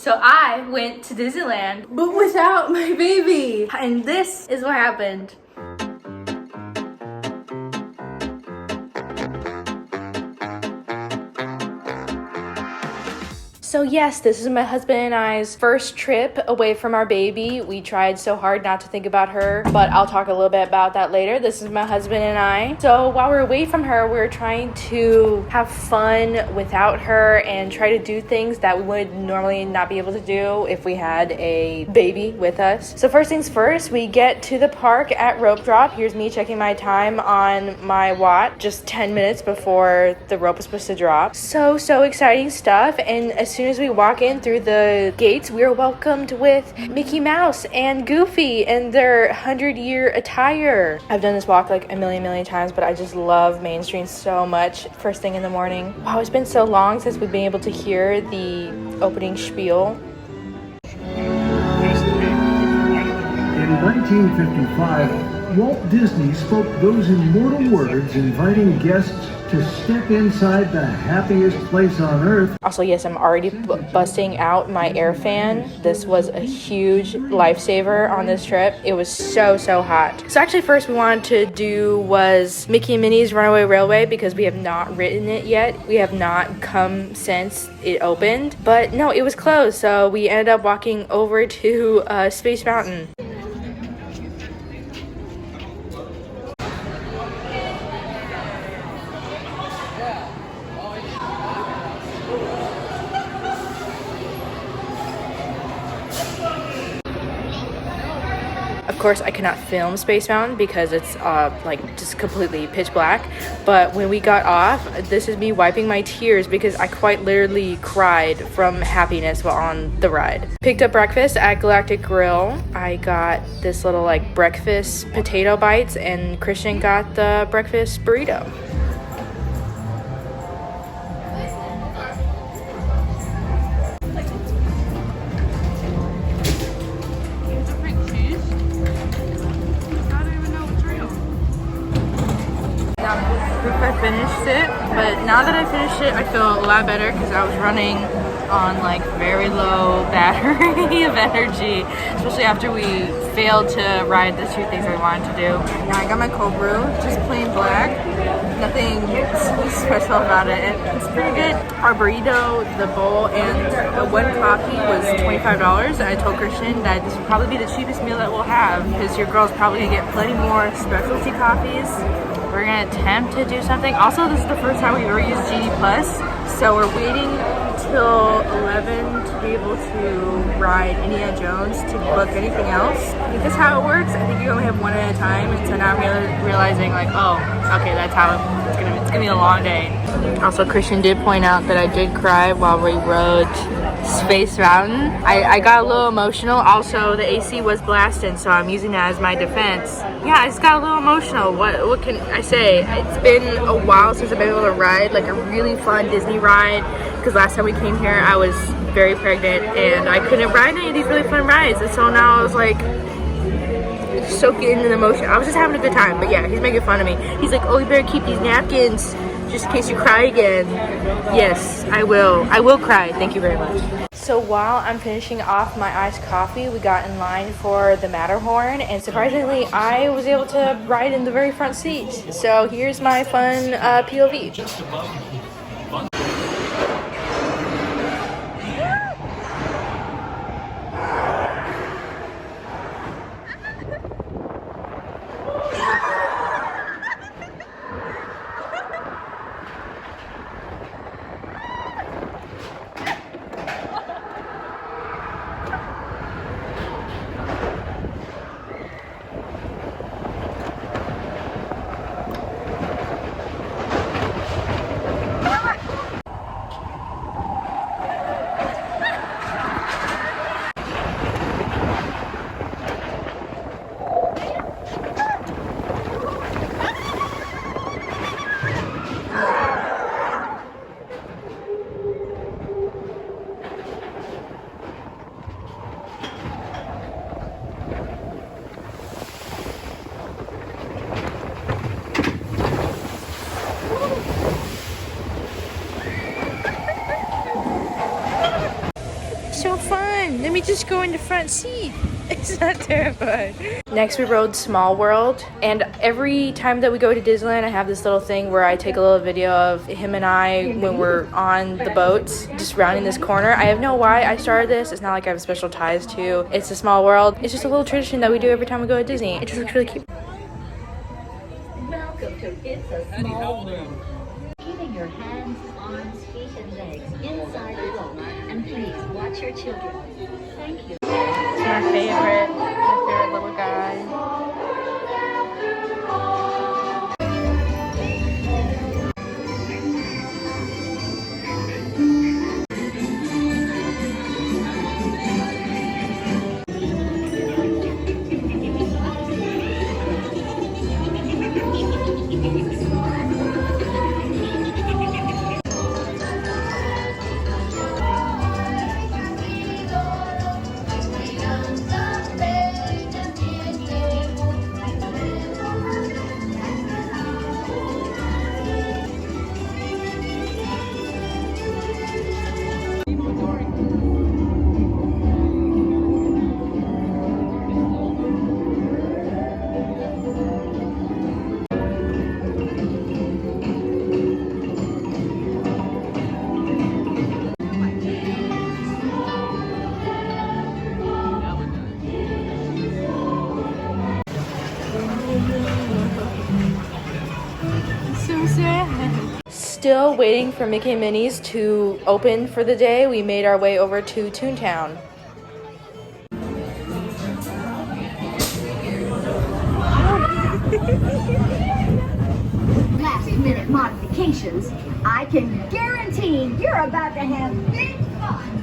So I went to Disneyland, but without my baby. And this is what happened. So yes, this is my husband and I's first trip away from our baby. We tried so hard not to think about her, but I'll talk a little bit about that later. This is my husband and I. So while we're away from her, we're trying to have fun without her and try to do things that we would normally not be able to do if we had a baby with us. So first things first, we get to the park at rope drop. Here's me checking my time on my watch, just 10 minutes before the rope is supposed to drop. So exciting stuff. And as soon as we walk in through the gates, we are welcomed with Mickey Mouse and Goofy in their 100-year attire. I've done this walk like a million times, but I just love Main Street so much first thing in the morning. Wow, it's been so long since we've been able to hear the opening spiel. In 1955, Walt Disney spoke those immortal words inviting guests to step inside the happiest place on earth. Also, yes, I'm already busting out my air fan. This was a huge lifesaver on this trip. It was so hot. So actually first we wanted to do was Mickey and Minnie's Runaway Railway because we have not ridden it yet. We have not come since it opened. But no, it was closed. So we ended up walking over to Space Mountain. Of course, I cannot film Space Mountain because it's like just completely pitch black. But when we got off, this is me wiping my tears because I quite literally cried from happiness while on the ride. Picked up breakfast at Galactic Grill. I got this little like breakfast potato bites and Christian got the breakfast burrito. I finished it, but now that I finished it, I feel a lot better because I was running on like very low battery of energy, especially after we failed to ride the two things I wanted to do. Now I got my cold brew, just plain black, nothing special about it, and it's pretty good. Our burrito, the bowl, and the one coffee was $25, and I told Christian that this would probably be the cheapest meal that we'll have because your girl's probably gonna get plenty more specialty coffees. We're gonna attempt to do something. Also, this is the first time we've ever used GD Plus, so we're waiting till 11 to be able to ride Indiana Jones to book anything else. If this is how it works, I think you only have one at a time, and so now I'm realizing like, oh, okay, that's how it's gonna be a long day. Also, Christian did point out that I did cry while we rode Space Mountain. I got a little emotional. Also, the AC was blasting, so I'm using that as my defense. Yeah, I just got a little emotional. What can I say? It's been a while since I've been able to ride like a really fun Disney ride because last time we came here I was very pregnant and I couldn't ride any of these really fun rides, and so now I was like soaking into the emotion. I was just having a good time, but yeah, he's making fun of me. He's like, oh, you better keep these napkins just in case you cry again. Yes, I will. I will cry. Thank you very much. So while I'm finishing off my iced coffee, we got in line for the Matterhorn, and surprisingly, I was able to ride in the very front seat. So here's my fun POV. fun. Let me just go in the front seat. It's not terrifying. Next we rode Small World, and every time that we go to Disneyland, I have this little thing where I take a little video of him and I when we're on the boats, just rounding this corner. I have no why I started this. It's not like I have special ties to. It's a Small World. It's just a little tradition that we do every time we go to Disney. It just looks really cute. Welcome to It's a Small World. Keeping your hands, arms, feet, and legs inside the boat. And please watch your children. Thank you. It's my favorite little guy. So sad. Still waiting for Mickey and Minnie's to open for the day. We made our way over to Toontown. Last minute modifications. I can guarantee you're about to have big fun.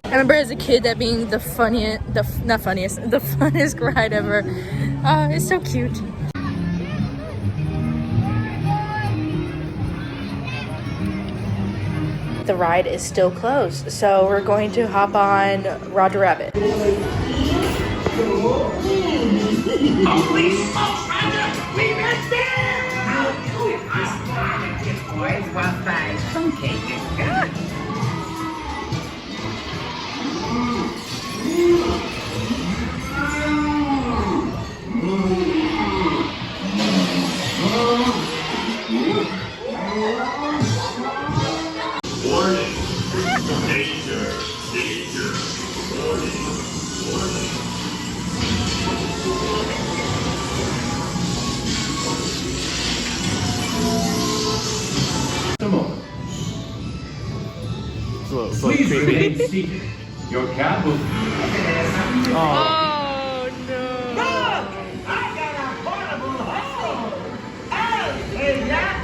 I remember as a kid that being the funnest ride ever. It's so cute. The ride is still closed, so we're going to hop on Roger Rabbit. Holy smokes, Roger! We missed it! How cool! Boys, what size phone cake is good? Warning! Danger! Danger! Warning! Warning! A moment. Please remain seated. Your cab will. Oh no! Look! I got a portable home! Oh, hey, yeah!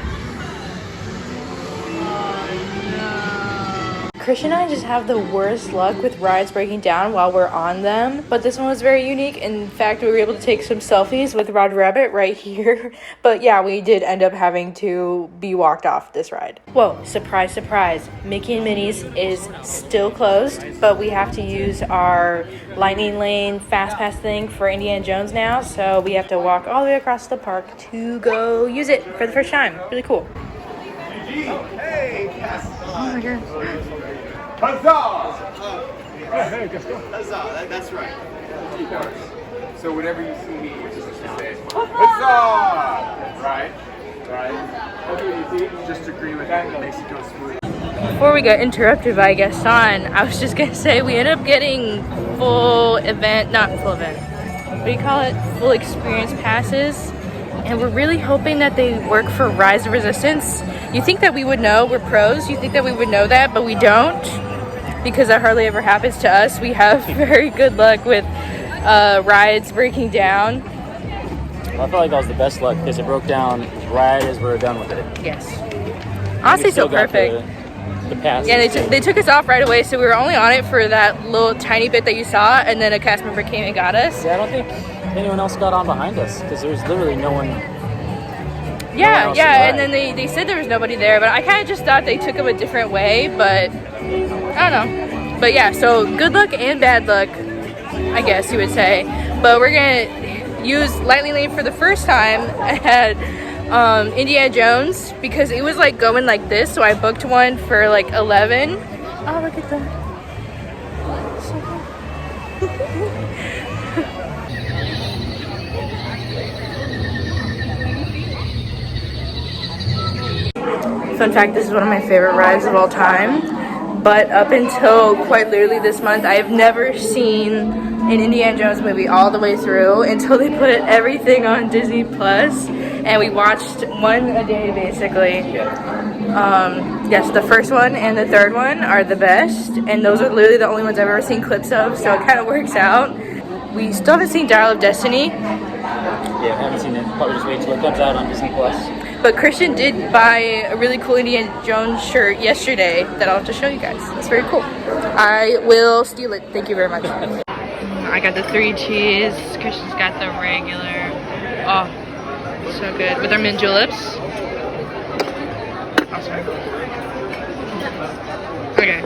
Christian and I just have the worst luck with rides breaking down while we're on them, but this one was very unique. In fact, we were able to take some selfies with Roger Rabbit right here. But yeah, we did end up having to be walked off this ride. Whoa, surprise, surprise. Mickey and Minnie's is still closed, but we have to use our Lightning Lane Fast Pass thing for Indiana Jones now, so we have to walk all the way across the park to go use it for the first time. Really cool. Hey! Yes! Oh my god. Huzzah! Huzzah, that's right. Of course. So whenever you see me, you're just to say, huzzah! Right? Right? Just agree with that, it makes it go smooth. Before we got interrupted by Gaston, I was just gonna say we ended up getting full experience passes, and we're really hoping that they work for Rise of Resistance. You think that we would know, we're pros, you think that we would know that, but we don't, because that hardly ever happens to us. We have very good luck with rides breaking down. I felt like that was the best luck because it broke down right as we were done with it. Yes. Honestly, We still so got perfect. The pass. Yeah, they took us off right away, so we were only on it for that little tiny bit that you saw, and then a cast member came and got us. Yeah, I don't think anyone else got on behind us because there was literally no one. Yeah, else yeah, to and then they said there was nobody there, but I kind of just thought they took them a different way, but I don't know. But yeah, so good luck and bad luck, I guess you would say. But we're gonna use Lightning Lane for the first time at Indiana Jones because it was like going like this, so I booked one for like 11. Oh, look at that. Fun fact, this is one of my favorite rides of all time. But up until quite literally this month, I have never seen an Indiana Jones movie all the way through until they put everything on Disney Plus, and we watched one a day basically. Yes, the first one and the third one are the best, and those are literally the only ones I've ever seen clips of, so it kind of works out. We still haven't seen Dial of Destiny. Yeah, I haven't seen it. Probably just wait till it comes out on Disney Plus. But Christian did buy a really cool Indiana Jones shirt yesterday that I'll have to show you guys. It's very cool. I will steal it. Thank you very much. I got the 3 cheese. Christian's got the regular. Oh, so good. With our mint juleps. Awesome. Okay,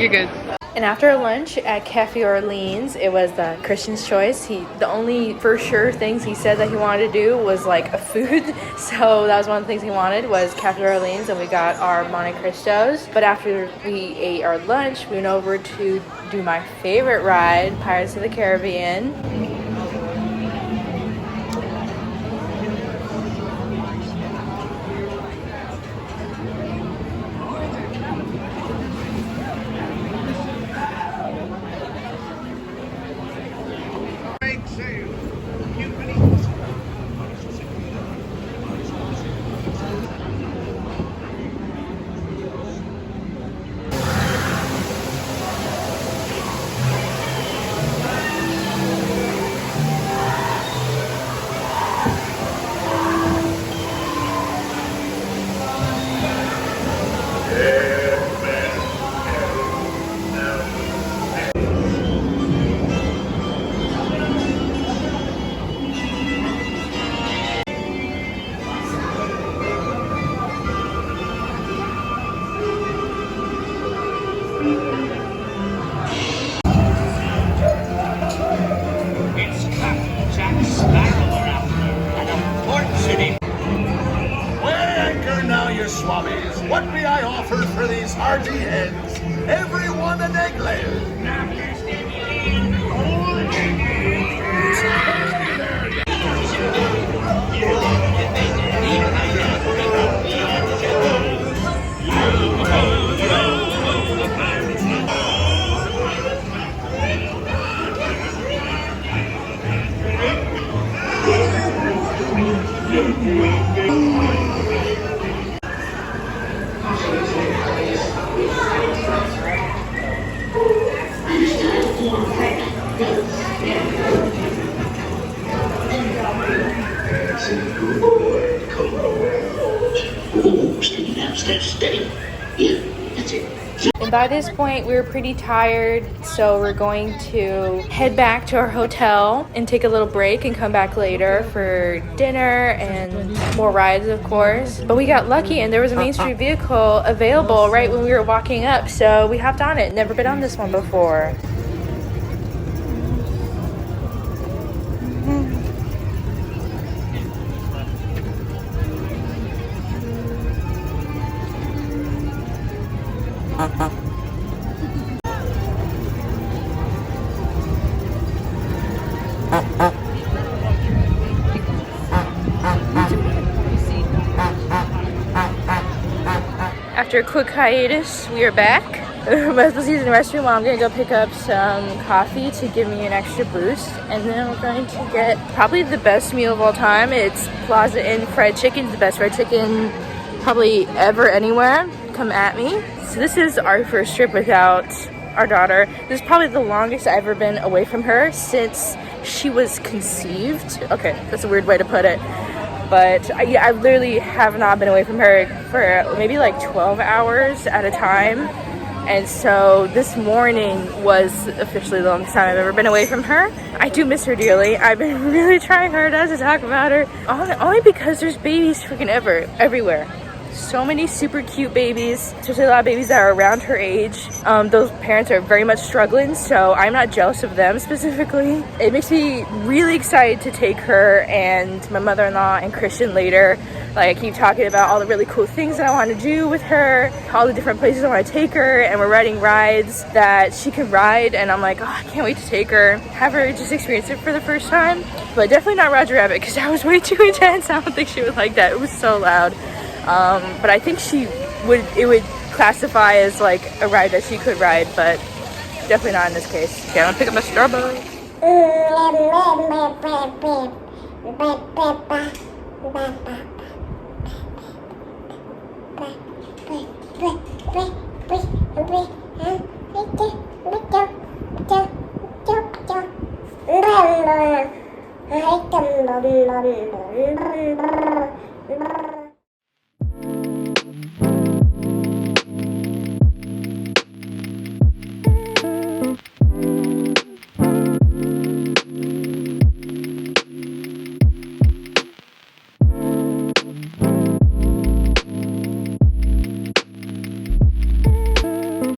you're good. And after lunch at Cafe Orleans, it was Christian's choice. The only for sure things he said that he wanted to do was like a food. So that was one of the things he wanted was Cafe Orleans, and we got our Monte Cristos. But after we ate our lunch, we went over to do my favorite ride, Pirates of the Caribbean. It's Captain Jack Sparrow we're after, and a fortune. Weigh anchor now, you swabbies. What be I offered for these hearty heads? Every one an egg layer. And by this point, we were pretty tired, so we're going to head back to our hotel and take a little break and come back later for dinner and more rides, of course. But we got lucky and there was a Main Street vehicle available right when we were walking up, so we hopped on it. Never been on this one before. After a quick hiatus, we are back. We're supposed to use the restroom. I'm gonna go pick up some coffee to give me an extra boost, and then we're going to get probably the best meal of all time. It's Plaza Inn fried chicken, the best fried chicken probably ever anywhere. Come at me. So this is our first trip without our daughter. This is probably the longest I've ever been away from her since she was conceived. Okay, that's a weird way to put it. But I literally have not been away from her for maybe like 12 hours at a time. And so this morning was officially the longest time I've ever been away from her. I do miss her dearly. I've been really trying hard not to talk about her. Only because there's babies freaking everywhere. So many super cute babies, especially a lot of babies that are around her age. Those parents are very much struggling, so I'm not jealous of them specifically. It makes me really excited to take her and my mother-in-law and Christian later. Like, I keep talking about all the really cool things that I want to do with her, all the different places I want to take her, and we're riding rides that she can ride, and I'm like, oh, I can't wait to take her, have her just experience it for the first time. But definitely not Roger Rabbit, because that was way too intense. I don't think she would like that. It was so loud. But I think it would classify as like a ride that she could ride, but definitely not in this case. Okay, I'm gonna pick up my Starbucks.